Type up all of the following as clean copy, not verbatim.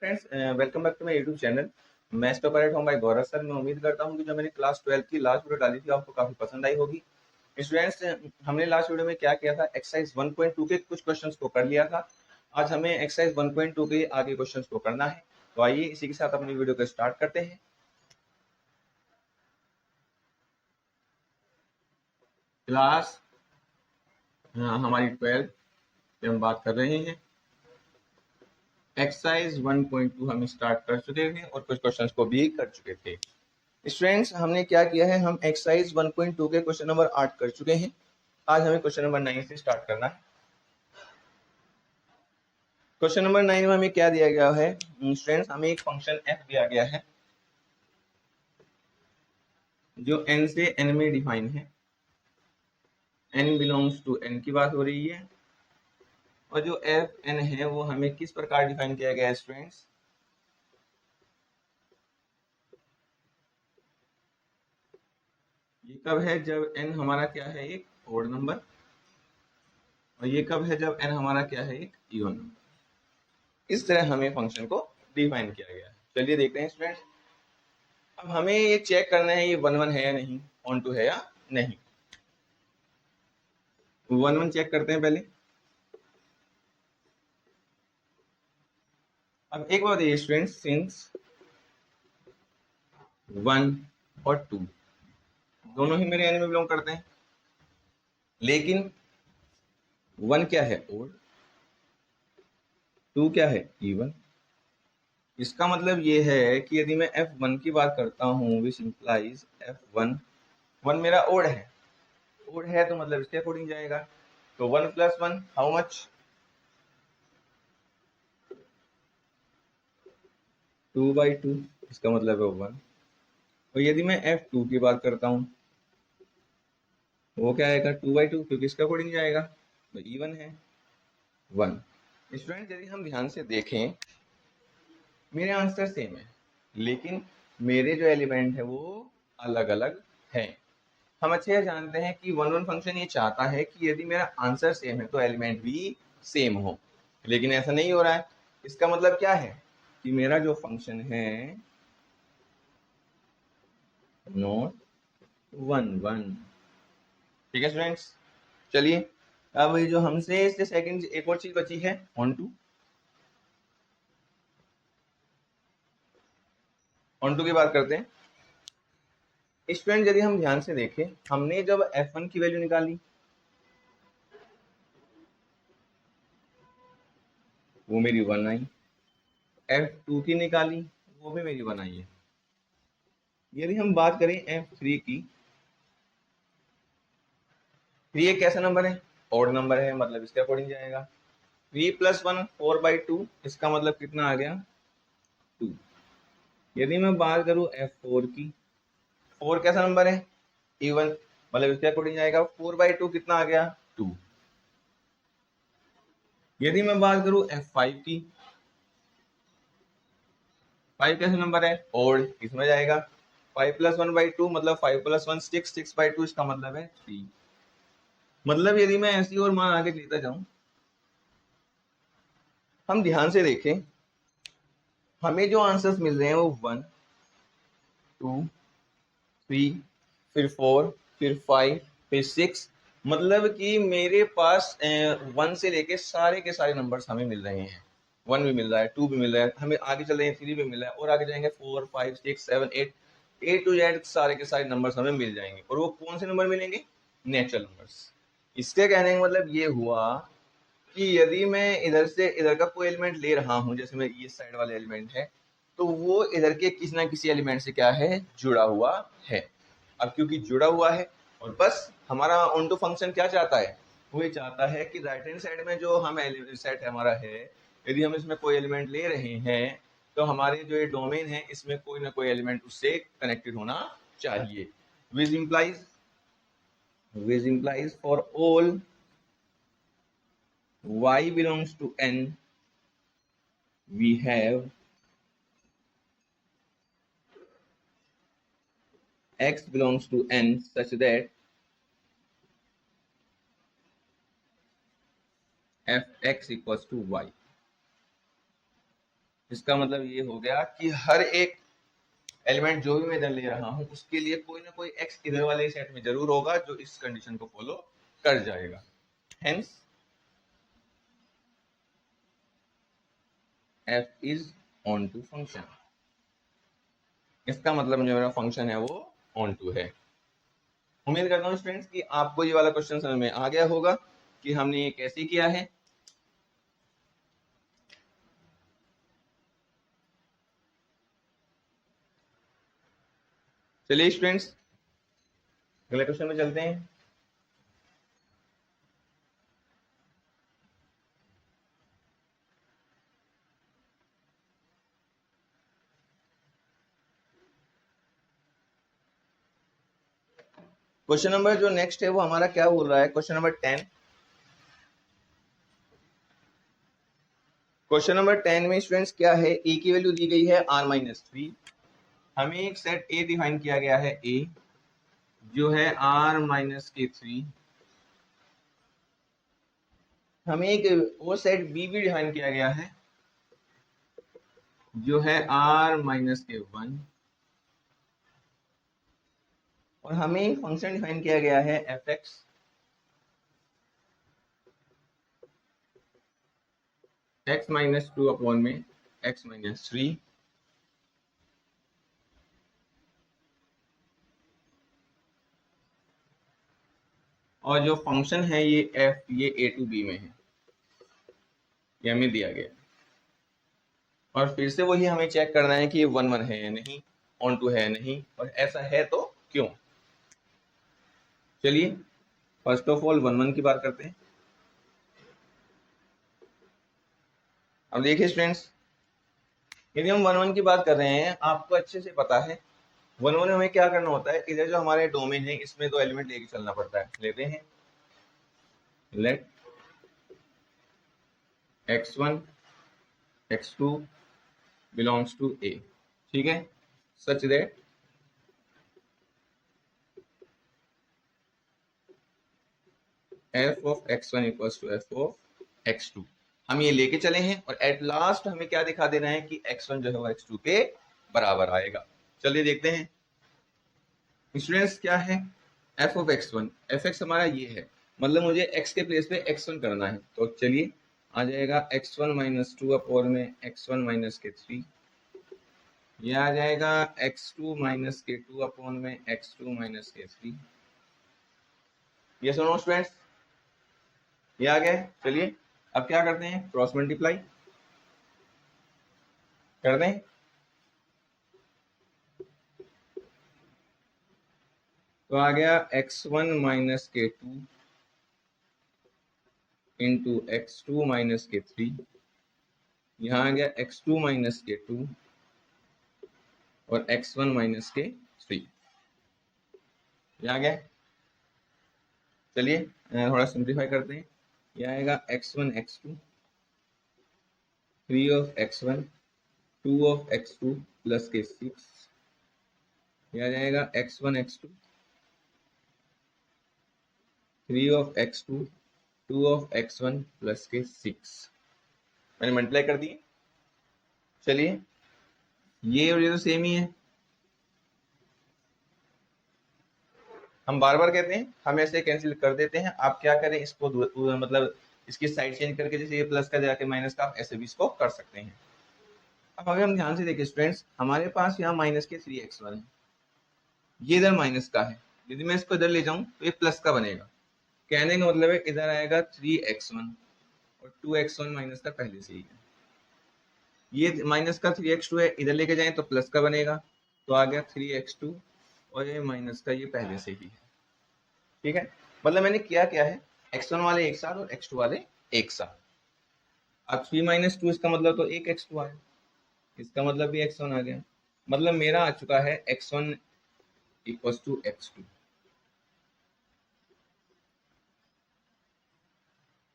Friends, welcome back to my YouTube channel. मैं स्टोपरेट हूँ भाई गौरव सर। मैं उम्मीद करता हूँ कि जो मैंने क्लास 12 की लास्ट वीडियो डाली थी आपको काफी पसंद आई होगी। स्टूडेंट्स, हमने लास्ट वीडियो में क्या किया था, एक्सरसाइज 1.2 के कुछ क्वेश्चंस को कर लिया था। आज हमें एक्सरसाइज 1.2 के आगे क्वेश्चंस को करना है। तो आइए इसी के साथ अपनी वीडियो को स्टार्ट करते हैं। क्लास हमारी 12 पे हम बात कर रहे हैं। एक्सरसाइज 1.2 हम स्टार्ट कर चुके थे और कुछ क्वेश्चंस को भी कर चुके थे। स्टूडेंट्स, हमने क्या किया है, हम एक्सरसाइज 1.2 के क्वेश्चन नंबर 8 कर चुके हैं। आज हमें क्वेश्चन नंबर 9 से स्टार्ट करना है। क्वेश्चन नंबर 9 में हमें क्या दिया गया है स्टूडेंट्स, हमें एक फंक्शन f दिया गया है जो n से n में डिफाइन है। n बिलोंग्स टू n की बात हो रही है और जो f n है वो हमें किस प्रकार डिफाइन किया गया है स्टूडेंट्स। ये कब है, जब n हमारा क्या है, एक ओड नंबर, और ये कब है, जब n हमारा क्या है, एक इवन नंबर। इस तरह हमें फंक्शन को डिफाइन किया गया है। चलिए देखते हैं स्टूडेंट्स। अब हमें ये चेक करना है ये 1 1 है या नहीं, ऑन टू है या नहीं। 1 1 चेक करते हैं पहले। अब एक बात ये स्टूडेंट्स, सिंस 1 और 2 दोनों ही मेरे एन में बिलोंग करते हैं, लेकिन 1 क्या है, ओड, 2 क्या है, इवन। इसका मतलब ये है कि यदि मैं f1 की बात करता हूँ, विच इंप्लाइज f1, 1 मेरा ओड है। ओड है तो मतलब इसके अकॉर्डिंग जाएगा। तो 1 + 1 हाउ मच, 2/2। इसका मतलब है 1। और यदि मैं f2 की बात करता हूँ, वो क्या आएगा, 2/2, क्योंकि इसका अकॉर्डिंग जाएगा। तो इवन है 1। स्टूडेंट, यदि हम ध्यान से देखें, मेरे आंसर सेम है, लेकिन मेरे जो एलिमेंट है वो अलग अलग हैं। हम अच्छे से जानते हैं कि 1 1 फंक्शन ये चाहता है कि यदि मेरा आंसर सेम है तो एलिमेंट भी सेम हो, लेकिन ऐसा नहीं हो रहा है। इसका मतलब क्या है कि मेरा जो फंक्शन है नॉट 1 1। ठीक है स्टूडेंट्स, चलिए अब ये जो हमसे इससे सेकंड एक और चीज बची है, ऑन टू की बात करते हैं। स्टूडेंट, यदि हम ध्यान से देखें, हमने जब f1 की वैल्यू निकाली वो मेरी 1 आई, f2 की निकाली वो भी मेरी 1 आई है। यदि हम बात करें f3 की, 3 एक कैसा नंबर है, ऑड नंबर है, मतलब इसके अकॉर्डिंग जाएगा। 3 + 1 4/2, इसका मतलब कितना आ गया, 2। यदि मैं बात करूं f4 की, 4 कैसा नंबर है, इवन, मतलब इसके अकॉर्डिंग जाएगा। 4/2 कितना आ गया, 2। यदि मैं बात करूं f5 की, 5 कैसा नंबर है, ओड, इसमें जाएगा। 5 + 1/2 मतलब 5 + 1 6, 6/2 इसका मतलब है 3। मतलब यदि मैं ऐसी और मान आगे लेता जाऊं, हम ध्यान से देखें, हमें जो आंसर्स मिल रहे हैं वो 1 2 3, फिर 4, फिर 5, फिर 6, मतलब कि मेरे पास 1 से लेके सारे के सारे नंबर्स हमें मिल रहे हैं। 1 भी मिल रहा है, 2 भी मिल रहा है, हमें आगे चल रहे हैं 3 भी मिल रहा है, और आगे जाएंगे 4 5 6 7 8, ए टू जेड सारे के सारे नंबर्स हमें मिल जाएंगे। और वो कौन से नंबर मिलेंगे, नेचुरल नंबर्स। इसके कहने का मतलब ये हुआ कि यदि मैं इधर से इधर का कोई एलिमेंट ले रहा हूँ, जैसे मैं ये साइड वाले एलिमेंट है, तो वो इधर के किसी ना किसी एलिमेंट से क्या है, जुड़ा हुआ है। अब क्योंकि जुड़ा हुआ है, और बस हमारा ऑन टू फंक्शन क्या चाहता है, वो ये चाहता है कि राइट हैंड साइड में जो हम सेट हमारा है, यदि हम इसमें कोई एलिमेंट ले रहे हैं तो हमारे जो ये डोमेन है इसमें कोई ना कोई एलिमेंट उससे कनेक्टेड होना चाहिए। विच implies for all y belongs to n, we have x belongs to n such that f(x) = y। इसका मतलब ये हो गया कि हर एक एलिमेंट जो भी मैं इधर ले रहा हूं उसके लिए कोई ना कोई एक्स इधर वाले सेट में जरूर होगा जो इस कंडीशन को फॉलो कर जाएगा। Hence F is onto function. इसका मतलब जो मेरा फंक्शन है वो ऑन टू है। उम्मीद करता हूँ स्टूडेंट्स कि आपको ये वाला क्वेश्चन समझ में आ गया होगा कि हमने ये कैसे किया है। चलिए स्टूडेंट्स अगले क्वेश्चन में चलते हैं। क्वेश्चन नंबर जो नेक्स्ट है वो हमारा क्या बोल रहा है, क्वेश्चन नंबर 10। क्वेश्चन नंबर 10 में स्टूडेंट्स क्या है, ए की वैल्यू दी गई है r-3। हमें एक सेट ए डिफाइन किया गया है, ए जो है r-3। हमें एक वो सेट बी भी डिफाइन किया गया है जो है r-1। और हमें एक फंक्शन डिफाइन किया गया है एफ एक्स x-2 अपॉन में x-3। और जो फंक्शन है ये f ये a टू b में है, ये हमें दिया गया। और फिर से वही हमें चेक करना है कि ये 1 1 है या नहीं, ऑन टू है या नहीं, और ऐसा है तो क्यों। चलिए फर्स्ट ऑफ ऑल 1 1 की बात करते हैं। अब देखिए स्टूडेंट्स, यदि हम 1 1 की बात कर रहे हैं, आपको अच्छे से पता है 1 1 में हमें क्या करना होता है। इधर जो हमारे डोमेन है इसमें दो एलिमेंट लेके चलना पड़ता है। लेते हैं late x1 x2 belongs to a, ठीक है, such that f of x1 equals to f of x2। हम ये लेके चले हैं और एट लास्ट हमें क्या दिखा देना है कि x1 जो है वो x2 के बराबर आएगा। चलिए देखते हैं स्टूडेंट्स क्या है f ऑफ x1। fx हमारा ये है, मतलब मुझे x के प्लेस पे x1 करना है। तो चलिए आ जाएगा x1-2 अपॉन में x1-3। ये आ जाएगा x2-k2 अपॉन में x2-k3। ये सुनो स्टूडेंट्स, ये आ गया। चलिए अब क्या करते हैं, क्रॉस मल्टीप्लाई कर दें। तो आ गया x1-k2 इंटू x2-k3। यहाँ आ गया x2-k2 और x1-k3। ये आ गया। चलिए थोड़ा सिंप्लीफाई करते हैं। ये आएगा x1 x2 3 of x1 2 of x2 plus के 6। ये आ जाएगा x1 x2 3 of x2 2 of x1 plus के 6। मैंने मल्टीप्लाई कर दिए। चलिए ये और ये तो सेम ही है। हम बार बार कहते हैं हम ऐसे कैंसिल कर देते हैं। आप क्या करें, इसको मतलब इसकी साइड चेंज करके, जैसे ये प्लस का जाके माइनस का, आप ऐसे भी इसको कर सकते हैं। अब अगर हम ध्यान से देखें स्टूडेंट्स, हमारे पास यहाँ माइनस के 3x1 है, ये इधर माइनस का है। यदि मैं इसको इधर ले जाऊं तो ये प्लस का बनेगा। कहने का मतलब है इधर आएगा 3x1 और 2x1 माइनस का पहले से ही है। ये माइनस का 3x2 है, इधर लेके जाएं तो प्लस का बनेगा। तो आ गया 3x2 और ये माइनस का ये पहले से ही है। ठीक है, मतलब मैंने किया क्या है, x1 वाले एक साथ और x2 वाले एक साथ। अब 3-2 इसका मतलब तो एक x2 आया, इसका मतलब भी x1 आ गया। मतलब मेरा आ चुका है x1 इक्वल्स टू x2।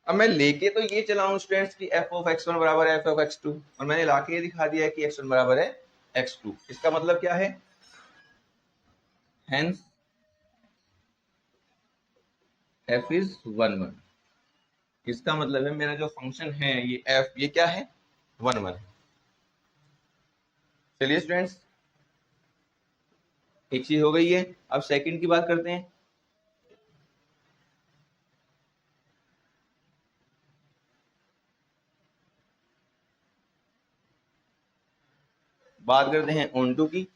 अब मैं लेके तो ये चला हूं स्टूडेंट्स की f ऑफ x1 बराबर है f ऑफ x2, और मैंने लाके ये दिखा दिया है कि x1 बराबर है x2। इसका मतलब क्या है, हेंस f इज 1 1। इसका मतलब है मेरा जो फंक्शन है ये f, ये क्या है 1 1 है। चलिए स्टूडेंट्स, एक चीज हो गई है। अब सेकंड की बात करते हैं। बात करते हैं ऑन टू की।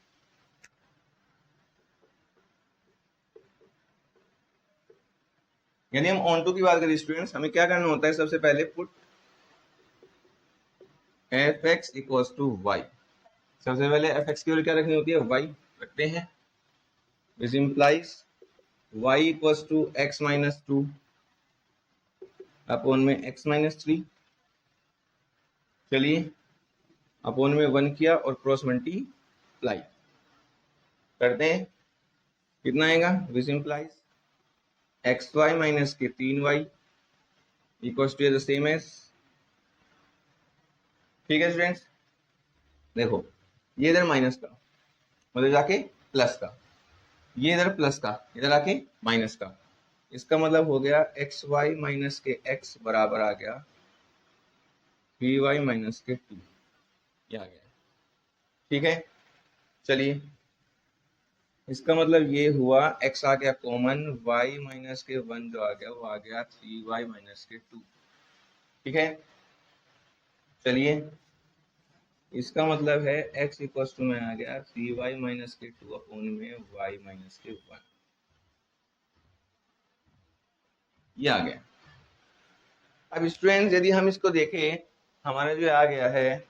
यानी हम ऑन टू की बात करें स्टूडेंट्स, हमें क्या करना होता है, सबसे पहले put F X equals to Y. सबसे पहले एफ एक्स की वैल्यू क्या रखनी होती है, वाई रखते हैं। This implies Y equals to X minus two upon में एक्स माइनस थ्री। चलिए अपॉन में वन किया और क्रॉस मल्टीप्लाई करते हैं, कितना आएगा, this implies X Y minus के 3y equals to the same as. ठीक है स्टूडेंट्स, देखो ये इधर माइनस का मतलब जाके प्लस का, ये इधर प्लस का इधर आके माइनस का, इसका मतलब हो गया एक्स वाई माइनस के एक्स बराबर आ गया 3y माइनस के 2, ये आ गया। ठीक है, चलिए इसका मतलब ये हुआ x आ गया कॉमन, y माइनस के 1 जो आ गया वो आ गया 3y माइनस के 2। ठीक है, चलिए इसका मतलब है x इक्वल्स टू में आ गया 3y माइनस के 2 अपॉन में y माइनस के 1, ये आ गया। अब स्टूडेंट्स यदि हम इसको देखें, हमारा जो आ गया है,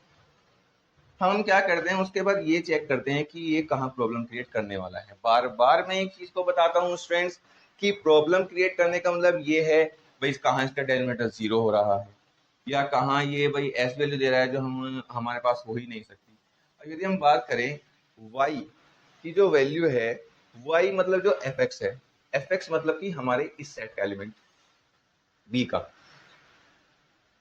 हम क्या करते हैं उसके बाद ये चेक करते हैं कि ये कहाँ प्रॉब्लम क्रिएट करने वाला है। बार बार मैं एक चीज को बताता हूँ स्टूडेंट्स कि प्रॉब्लम क्रिएट करने का मतलब ये है भाई कहाँ इसका डेरिवेटिव जीरो हो रहा है, या कहाँ ये भाई एस वैल्यू दे रहा है जो हम हमारे पास हो ही नहीं सकती। अब यदि हम बात करें y की जो वैल्यू है, y मतलब जो fx है, fx मतलब कि हमारे इस सेट का एलिमेंट b का,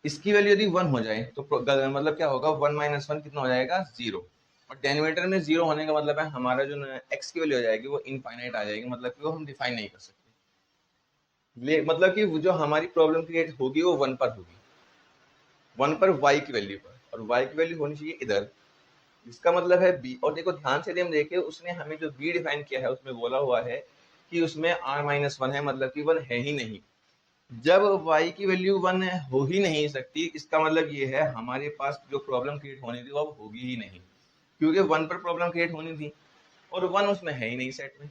इसकी वैल्यू यदि 1 हो जाए तो मतलब क्या होगा, 1 माइनस 1 कितना हो जाएगा, 0। और डेरिवेटिव में 0 होने का मतलब है हमारा जो x की वैल्यू हो जाएगी वो इनफाइनाइट आ जाएगी, मतलब कि वो हम डिफाइन नहीं कर सकते। मतलब कि जो हमारी प्रॉब्लम क्रिएट होगी वो 1 पर होगी, 1 पर y की वैल्यू पर, और y की वैल्यू होनी चाहिए इधर, इसका मतलब है b। और देखो ध्यान से हम देखें, उसने हमें जो b डिफाइन किया है उसमें बोला हुआ है कि उसमें r माइनस 1 है, मतलब कि 1 है ही नहीं। जब y की वैल्यू 1 हो ही नहीं सकती, इसका मतलब ये है हमारे पास जो प्रॉब्लम क्रिएट होनी थी वो अब होगी ही नहीं, क्योंकि 1 पर प्रॉब्लम क्रिएट होनी थी और 1 उसमें है ही नहीं सेट में।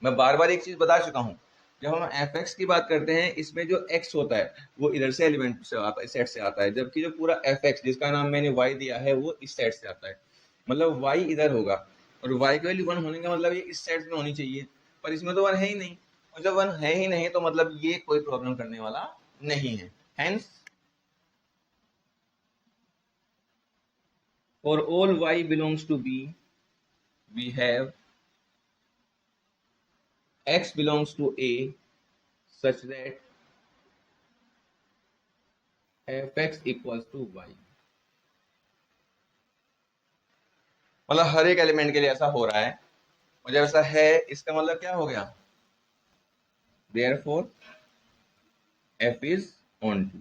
मैं बार बार एक चीज बता चुका हूँ, जब हम fx की बात करते हैं इसमें जो x होता है वो इधर से एलिमेंट से आता है, सेट से आता है, जबकि जो पूरा fx जिसका नाम मैंने y दिया है वो इस सेट से आता है, मतलब y इधर होगा और y की वैल्यू 1 होने का मतलब ये इस सेट में होनी चाहिए, पर इसमें तो 1 है ही नहीं, और जब 1 है ही नहीं तो मतलब ये कोई प्रॉब्लम करने वाला नहीं है। Hence for all y belongs to b we have x belongs to a such that fx equals to y। मतलब हर एक एलिमेंट के लिए ऐसा हो रहा है, और जब ऐसा है इसका मतलब क्या हो गया, therefore f is on to,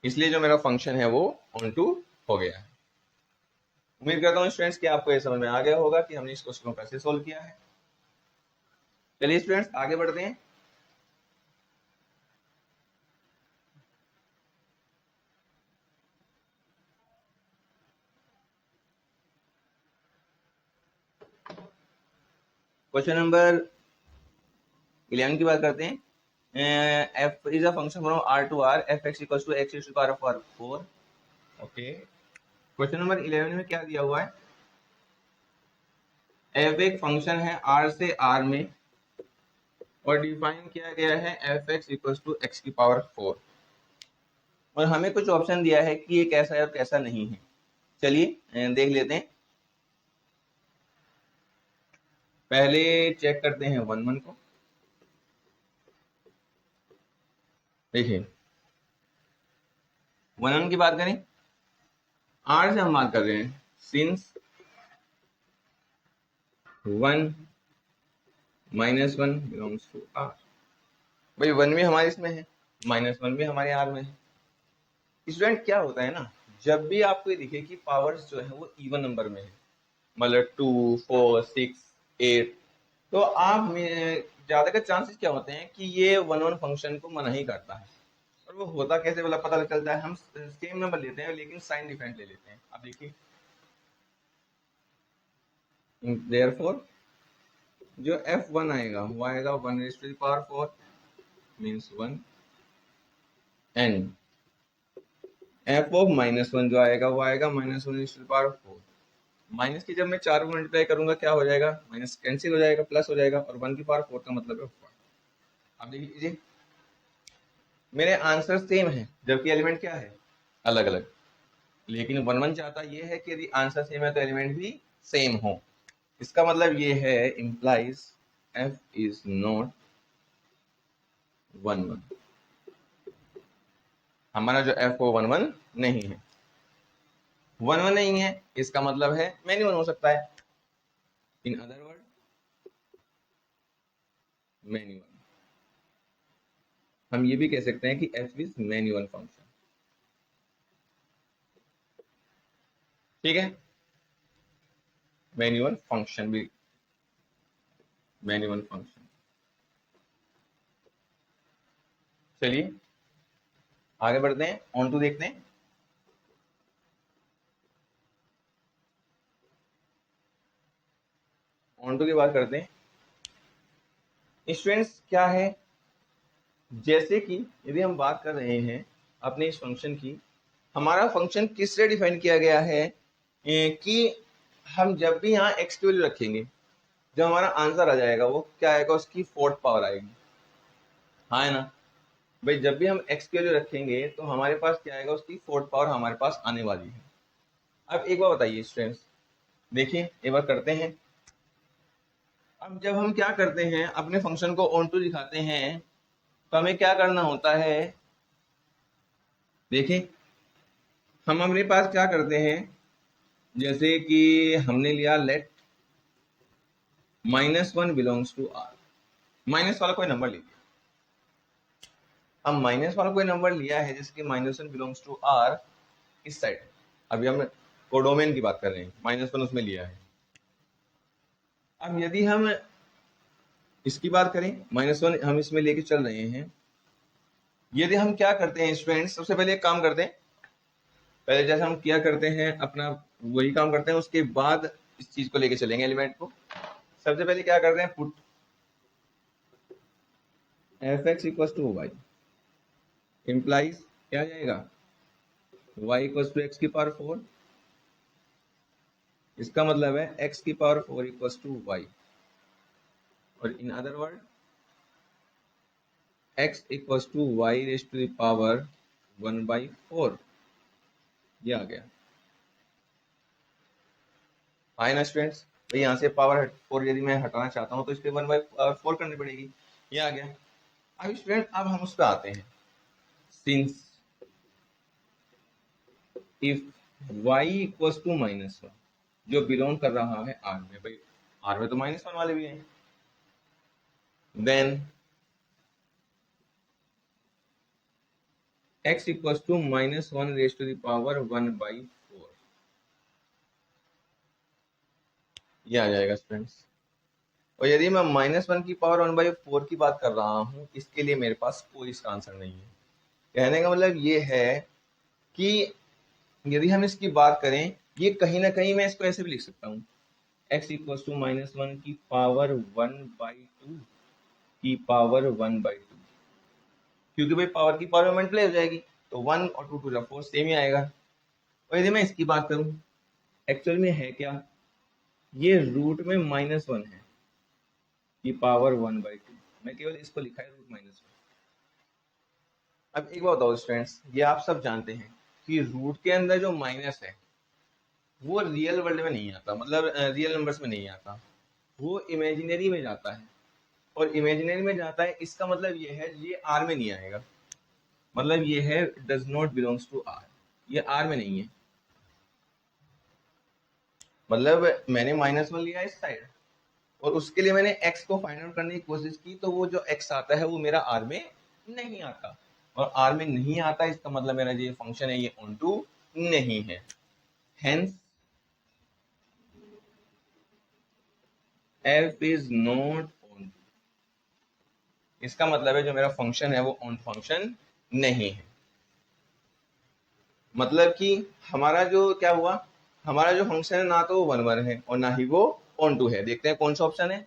इसलिए जो मेरा फंक्शन है वो ऑन टू हो गया है। उम्मीद करता हूँ स्टूडेंट्स कि आपको ये समझ में आ गया होगा कि हमने इस क्वेश्चन को कैसे सोल्व किया है। चलिए स्टूडेंट्स आगे बढ़ते हैं। क्वेश्चन नंबर 11 की बात करते हैं। f is a function from r to r, fx equals to x raised to the power of 4। Okay, question number 11 में क्या दिया हुआ है, f एक फंक्शन है r से r में और डिफाइन किया गया है fx equals to x की पावर 4, और हमें कुछ ऑप्शन दिया है कि ये कैसा है और कैसा नहीं है। चलिए देख लेते हैं। पहले चेक करते हैं 1 को। देखिए 1 की बात करें, r से हम बात कर रहे हैं, since 1 minus 1 belongs to r। भाई 1 भी हमारे इसमें है, -1 भी हमारे r में है। स्टूडेंट क्या होता है ना, जब भी आपको ये दिखे कि पावर्स जो है वो इवन नंबर में है, मतलब 2, 4, 6, 8, तो आप में ज़्यादा का चांसेस क्या होते हैं कि ये वन वन फंक्शन को मना ही करता है। और वो होता कैसे वाला पता चलता है, हम सेम नंबर लेते हैं लेकिन साइन डिफरेंट ले लेते हैं। अब देखिए, देयरफॉर जो f1 आएगा वो आएगा 1⁴ मीन्स 1, एंड f ऑफ -1 जो आएगा वो आएगा -1⁴। माइनस की जब मैं 4 को मल्टीप्लाई करूंगा क्या हो जाएगा, माइनस कैंसिल हो जाएगा, प्लस हो जाएगा, और 1⁴ का मतलब है 4। अब देख लीजिए, मेरे आंसर सेम है जबकि एलिमेंट क्या है, अलग अलग, लेकिन वन वन चाहता ये है कि यदि आंसर सेम है तो एलिमेंट भी सेम हो। इसका मतलब ये है, इम्प्लाइज f इज नॉट 1 1। हमारा जो f वो 1 1 नहीं है, 1 1 नहीं है, इसका मतलब है मैनी वन हो सकता है। In other word many one. हम ये भी कह सकते हैं कि f is many one function. ठीक है, मैनी वन फंक्शन भी, मैनी वन फंक्शन। चलिए आगे बढ़ते हैं, ऑन टू देखते हैं। ऑन टू की बात करते हैं। स्टूडेंट्स क्या है, जैसे कि यदि हम बात कर रहे हैं अपने इस फंक्शन की, हमारा फंक्शन किससे डिफाइन किया गया है कि हम जब भी यहाँ x की वैल्यू रखेंगे, जब हमारा आंसर आ जाएगा वो क्या आएगा, उसकी 4th पावर आएगी। हाँ है ना भाई, जब भी हम x की वैल्यू रखेंगे तो हमारे पास क्या आएगा, उसकी 4th पावर हमारे पास आने वाली है। अब एक बार बताइए स्टूडेंट्स, देखिए एक बार करते हैं। अब जब हम क्या करते हैं, अपने फंक्शन को ऑन टू दिखाते हैं, तो हमें क्या करना होता है, देखिए हम अपने पास क्या करते हैं, जैसे कि हमने लिया let -1 belongs to r, minus वाला कोई नंबर लीजिए। अब माइनस वाला कोई नंबर लिया है, जैसे कि -1 बिलोंग्स टू r इस साइड, अभी हम कोडोमेन की बात कर रहे हैं, -1 उसमें लिया है। अब यदि हम इसकी बात करें, -1 हम इसमें लेके चल रहे हैं, यदि हम क्या करते हैं स्टूडेंट्स, सबसे पहले एक काम करते हैं, पहले जैसे हम किया करते हैं अपना वही काम करते हैं, उसके बाद इस चीज को लेके चलेंगे एलिमेंट को। सबसे पहले क्या करते हैं, पुट f(x) = y, इम्प्लाइज क्या आ जाएगा, y = x⁴। इसका मतलब है x⁴ = y, और in other word x = y⁴ 1/4। ये आ गया। आए ना स्टूडेंट्स, तो यहाँ से पावर 4 यदि मैं हटाना चाहता हूँ तो इस पे 1/4 करनी पड़ेगी। ये आ गया। अब स्टूडेंट अब हम उस पर आते हैं, सिंस इफ y = -1 जो बिलोंग कर रहा है r में, भाई r में तो -1 वाले भी हैं, देन x = -1⁴ ये आ जाएगा स्टूडेंट्स। और यदि मैं -1 की पावर 1/4 की बात कर रहा हूँ, इसके लिए मेरे पास कोई इसका आंसर नहीं है। कहने का मतलब ये है कि यदि हम इसकी बात करें, ये कहीं ना कहीं मैं इसको ऐसे भी लिख सकता हूँ, x = -1 की पावर 1/2 की पावर 1/2, क्योंकि भाई पावर की पावर में मल्टीप्लाई हो जाएगी, तो 1 और 2 टू द 4 सेम ही आएगा। और यदि मैं इसकी बात करूं, एक्चुअल में है क्या, ये रूट में -1 है की पावर 1/2, मैं केवल इसको लिखा है √-1। अब एक बात बताओ स्टूडेंट्स, ये आप सब जानते हैं कि रूट के अंदर जो माइनस है वो रियल वर्ल्ड में नहीं आता, मतलब रियल नंबर्स में नहीं आता, वो इमेजिनरी में जाता है। और इमेजिनरी में जाता है, इसका मतलब ये है ये आर में नहीं आएगा, मतलब ये है does not belongs to R, ये आर में नहीं है। मतलब मैंने -1 लिया इस साइड, और उसके लिए मैंने x को फाइंड आउट करने की कोशिश की, तो वो जो x आता है वो मेरा r में नहीं आता, और r में नहीं आता, इसका मतलब मेरा जो ये फंक्शन है ये ऑन टू नहीं है। Hence f is not on, इसका मतलब है जो मेरा फंक्शन है वो ऑन फंक्शन नहीं है। मतलब कि हमारा जो क्या हुआ, हमारा जो फंक्शन है ना तो वो 1 1 है और ना ही वो ऑन टू है। देखते हैं कौन सा ऑप्शन है।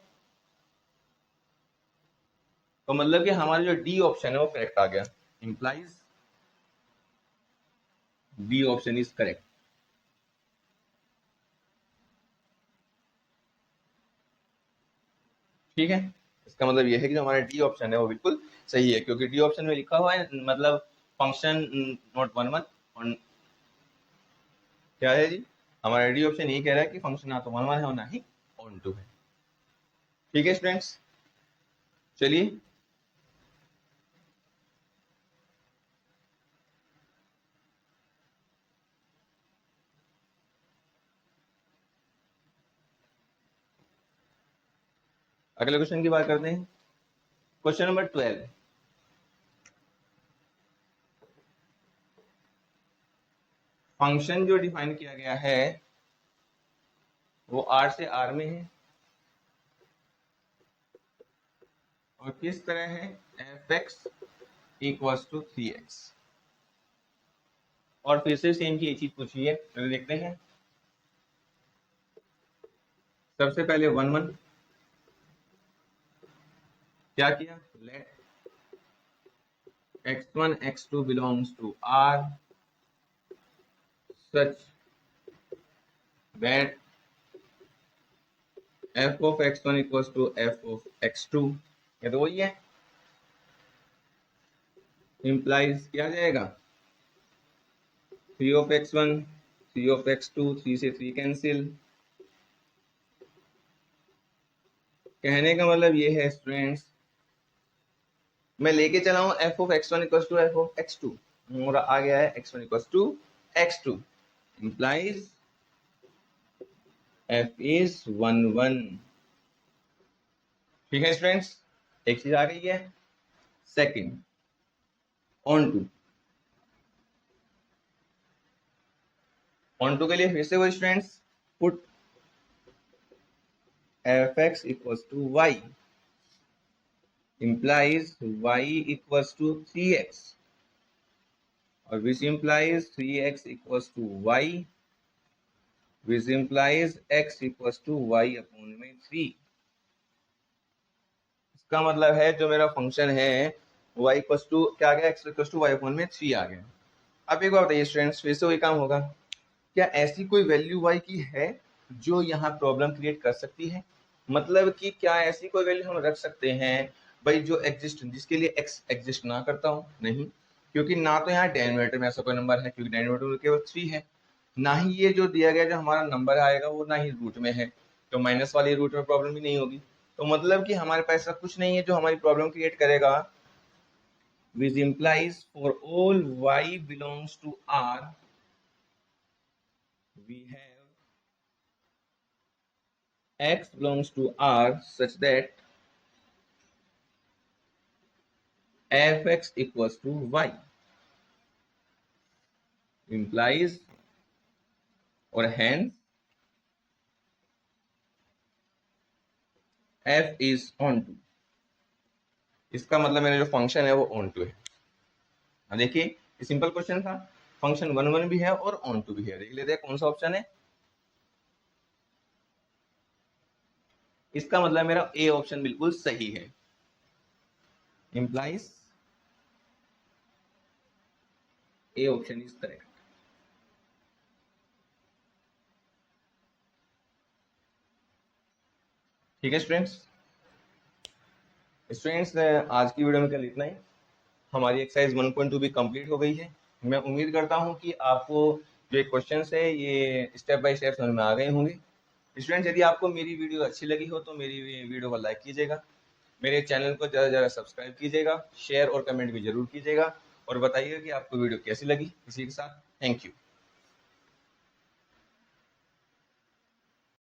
तो मतलब कि हमारा जो डी ऑप्शन है वो करेक्ट आ गया, implies D option is correct. ठीक है, इसका मतलब ये है कि जो हमारा डी ऑप्शन है वो बिल्कुल सही है, क्योंकि डी ऑप्शन में लिखा हुआ है मतलब फंक्शन नॉट 1 1 और क्या है जी, हमारा डी ऑप्शन ये कह रहा है कि फंक्शन ना तो 1 1 है और ना ही ऑन टू है। ठीक है स्टूडेंट्स, चलिए अगले क्वेश्चन की बात करते हैं। क्वेश्चन नंबर 12, फंक्शन जो डिफाइन किया गया है वो आर से आर में है और किस तरह है, F X equals to 3x। और फिर से सेम की एक चीज पूछी है, तो देखते हैं। सबसे पहले 1 1 क्या किया, late x1 x2 belongs to R such that f of x1 equals to f of x2। ये तो वही है, implies क्या जाएगा, 3 of x1 3 of x2, 3 से 3 कैंसिल। कहने का मतलब ये है स्टूडेंट्स, मैं लेके चला हूँ f of x1 equals to f of x2, मेरा आ गया है x1 equals to x2, implies f is 1 1। ठीक है स्टूडेंट्स, एक चीज आ गई है। Second, onto, onto के लिए फिर से वो students put F X equals to Y implies y equals to 3x और which implies 3x equals to y which implies x equals to y upon में 3। इसका मतलब है जो मेरा फंक्शन है y इक्वल्स टू क्या आ गया, x equals to y upon में 3 आ गया। अब एक बार बताइए स्टूडेंट्स, फिर से वही काम होगा, क्या ऐसी कोई वैल्यू y की है जो यहाँ प्रॉब्लम क्रिएट कर सकती है? मतलब कि क्या ऐसी कोई वैल्यू हम रख सकते हैं भाई जो एग्जिस्ट, जिसके लिए x एग्जिस्ट ना करता हो? नहीं, क्योंकि ना तो यहाँ डेनोमिनेटर में ऐसा कोई नंबर है, क्योंकि डेनोमिनेटर में केवल 3 है, ना ही ये जो दिया गया जो हमारा नंबर आएगा वो ना ही रूट में है, तो माइनस वाली रूट में प्रॉब्लम भी नहीं होगी। तो मतलब कि हमारे पास ऐसा कुछ नहीं है जो हमारी प्रॉब्लम क्रिएट करेगा। which implies for all y belongs to R we have x belongs to R such that f(x) equals to y implies और hence f is onto। इसका मतलब मेरा जो फंक्शन है वो ऑन टू है। अब देखिए सिंपल क्वेश्चन था, फंक्शन 1 1 भी है और ऑन टू भी है, देख लेते हैं कौन सा ऑप्शन है। इसका मतलब मेरा ए ऑप्शन बिल्कुल सही है, implies A option is correct. ठीक है स्टूडेंट्स, आज की वीडियो में कल इतना ही। हमारी एक्सरसाइज 1.2 भी कंप्लीट हो गई है। मैं उम्मीद करता हूं कि आपको जो क्वेश्चन है ये स्टेप बाय स्टेप समझ में आ गए होंगे। स्टूडेंट्स, यदि आपको मेरी वीडियो अच्छी लगी हो तो मेरी वीडियो को लाइक कीजिएगा, मेरे चैनल को ज़्यादा से ज़्यादा सब्सक्राइब कीजिएगा, शेयर और कमेंट भी जरूर कीजिएगा और बताइएगा कि आपको वीडियो कैसी लगी। इसी के साथ थैंक यू।